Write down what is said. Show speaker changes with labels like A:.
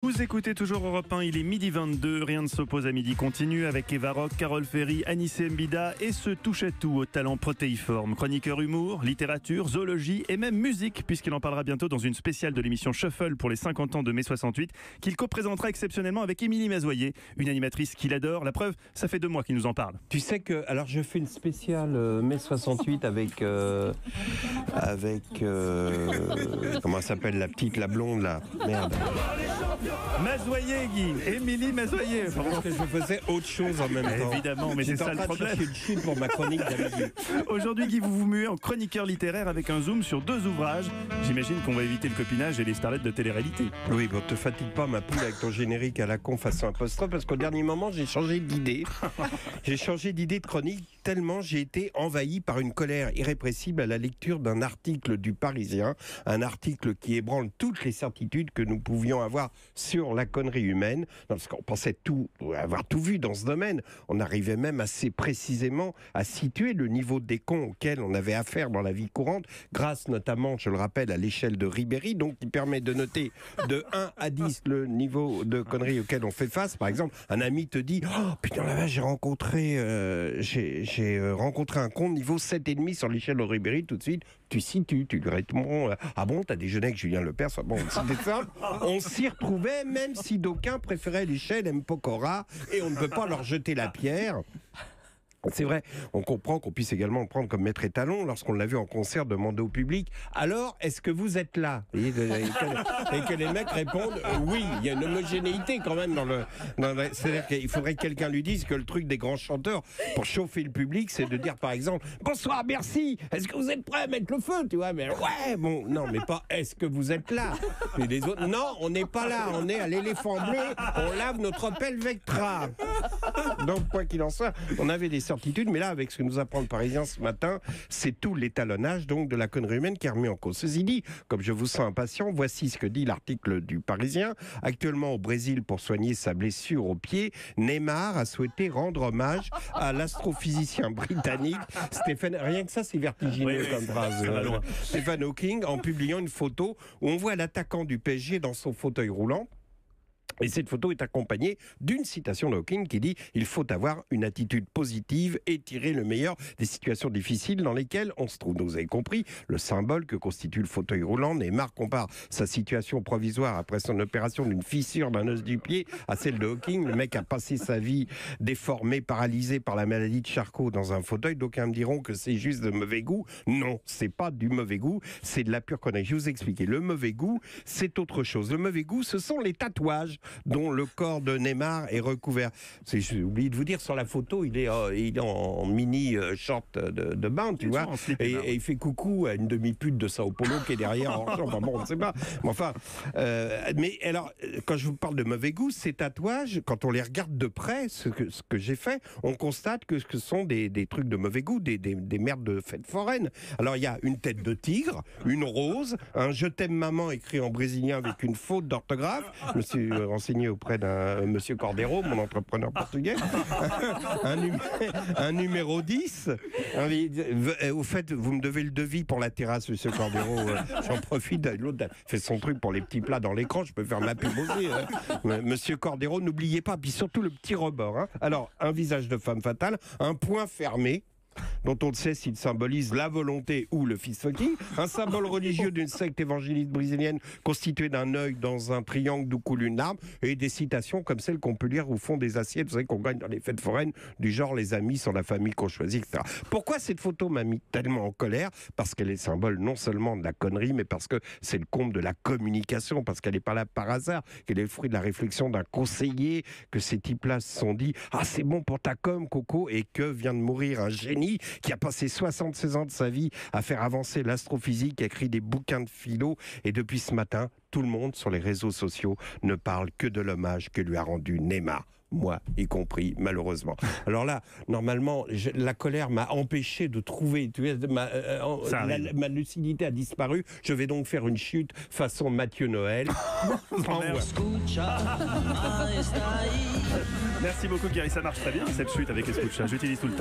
A: Vous écoutez toujours Europe 1, il est midi 22, rien ne s'oppose à midi continue avec Eva Rock, Carole Ferry, Anissé Mbida et ce touche-à-tout au talent protéiforme. Chroniqueur humour, littérature, zoologie et même musique, puisqu'il en parlera bientôt dans une spéciale de l'émission Shuffle pour les 50 ans de mai 68, qu'il co-présentera exceptionnellement avec Émilie Mazoyer, une animatrice qu'il adore. La preuve, ça fait 2 mois qu'il nous en parle.
B: Tu sais que, alors je fais une spéciale mai 68 avec comment elle s'appelle la petite, la blonde là, merde.
A: Mazoyer, Guy, Émilie Mazoyer.
B: Parce que je faisais autre chose en même temps.
A: Évidemment, mais c'est ça le problème.
B: J'étais en train de chercher une chute pour ma chronique d'habitude.
A: Aujourd'hui, Guy, vous vous muez en chroniqueur littéraire avec un zoom sur 2 ouvrages. J'imagine qu'on va éviter le copinage et les starlettes de télé-réalité.
B: Oui, bon, te fatigue pas ma poule avec ton générique à la con façon apostrophe, parce qu'au dernier moment, j'ai changé d'idée. J'ai changé d'idée de chronique tellement j'ai été envahi par une colère irrépressible à la lecture d'un article du Parisien, un article qui ébranle toutes les certitudes que nous pouvions avoir sur la connerie humaine, parce qu'on pensait avoir tout vu dans ce domaine. On arrivait même assez précisément à situer le niveau des cons auxquels on avait affaire dans la vie courante, grâce notamment, je le rappelle, à l'échelle de Ribéry, donc qui permet de noter de 1 à 10 le niveau de connerie auquel on fait face. Par exemple, un ami te dit « Oh putain la vache, j'ai rencontré un con de niveau 7,5 sur l'échelle de Ribéry », tout de suite, tu situes, tu lui réponds « Ah bon, t'as déjeuné avec Julien Lepers ?» Bon, c'était simple. On s'y retrouvait, même si d'aucuns préféraient l'échelle M. Pokora, et on ne peut pas leur jeter la pierre. C'est vrai, on comprend qu'on puisse également le prendre comme maître étalon lorsqu'on l'a vu en concert demander au public « Alors, est-ce que vous êtes là ?» et que les mecs répondent « Oui ». Il y a une homogénéité quand même c'est-à-dire qu'il faudrait que quelqu'un lui dise que le truc des grands chanteurs pour chauffer le public, c'est de dire par exemple « Bonsoir, merci, est-ce que vous êtes prêts à mettre le feu ?» Tu vois, mais ouais, bon, non, mais pas « Est-ce que vous êtes là ?» Et les autres « Non, on n'est pas là, on est à l'éléphant bleu, on lave notre Pelvectra ». Donc, quoi qu'il en soit, on avait des certitudes, mais là, avec ce que nous apprend le Parisien ce matin, c'est tout l'étalonnage donc de la connerie humaine qui est remis en cause. Ceci dit, comme je vous sens impatient, voici ce que dit l'article du Parisien. Actuellement au Brésil pour soigner sa blessure au pied, Neymar a souhaité rendre hommage à l'astrophysicien britannique Stephen. Rien que ça, c'est vertigineux comme phrase. Stephen Hawking, en publiant une photo où on voit l'attaquant du PSG dans son fauteuil roulant. Et cette photo est accompagnée d'une citation de Hawking qui dit « Il faut avoir une attitude positive et tirer le meilleur des situations difficiles dans lesquelles on se trouve ». Vous avez compris le symbole que constitue le fauteuil roulant. Neymar compare sa situation provisoire après son opération d'une fissure d'un os du pied à celle de Hawking. Le mec a passé sa vie déformé, paralysé par la maladie de Charcot dans un fauteuil. D'aucuns me diront que c'est juste de mauvais goût. Non, c'est pas du mauvais goût, c'est de la pure connerie. Je vais vous expliquer. Le mauvais goût, c'est autre chose. Le mauvais goût, ce sont les tatouages dont le corps de Neymar est recouvert. J'ai oublié de vous dire, sur la photo, il est en mini short de bain, tu vois, et il fait coucou à une demi-pute de Sao Paulo qui est derrière. Enfin bon, on ne sait pas. Enfin, mais alors, quand je vous parle de mauvais goût, ces tatouages, quand on les regarde de près, ce que j'ai fait, on constate que ce sont des trucs de mauvais goût, des merdes de fête foraine. Alors, il y a une tête de tigre, une rose, un « Je t'aime maman » écrit en brésilien avec une faute d'orthographe. Je me suis renseigné auprès d'un monsieur Cordero, mon entrepreneur portugais, un numéro 10. Au fait, vous me devez le devis pour la terrasse, monsieur Cordero. J'en profite, l'autre fait son truc pour les petits plats dans l'écran, je peux faire ma pub aussi. Monsieur Cordero, n'oubliez pas, puis surtout le petit rebord. Hein. Alors, un visage de femme fatale, un point fermé, dont on ne sait s'il symbolise la volonté ou le fist-fucking, un symbole religieux d'une secte évangéliste brésilienne constituée d'un œil dans un triangle d'où coule une larme, et des citations comme celles qu'on peut lire au fond des assiettes, vous savez, qu'on gagne dans les fêtes foraines, du genre les amis sont la famille qu'on choisit, etc. Pourquoi cette photo m'a mis tellement en colère? Parce qu'elle est symbole non seulement de la connerie, mais parce que c'est le comble de la communication, parce qu'elle n'est pas là par hasard, qu'elle est le fruit de la réflexion d'un conseiller, que ces types-là se sont dit « Ah, c'est bon pour ta com, Coco », et que vient de mourir un génie qui a passé 76 ans de sa vie à faire avancer l'astrophysique, qui a écrit des bouquins de philo, et depuis ce matin, tout le monde sur les réseaux sociaux ne parle que de l'hommage que lui a rendu Neymar. Moi y compris, malheureusement. Alors là, normalement, la colère m'a empêché de trouver, tu vois, ma lucidité a disparu. Je vais donc faire une chute façon Mathieu Noël.
A: Merci beaucoup, Gary, ça marche très bien cette chute avec Escucha. J'utilise tout le temps.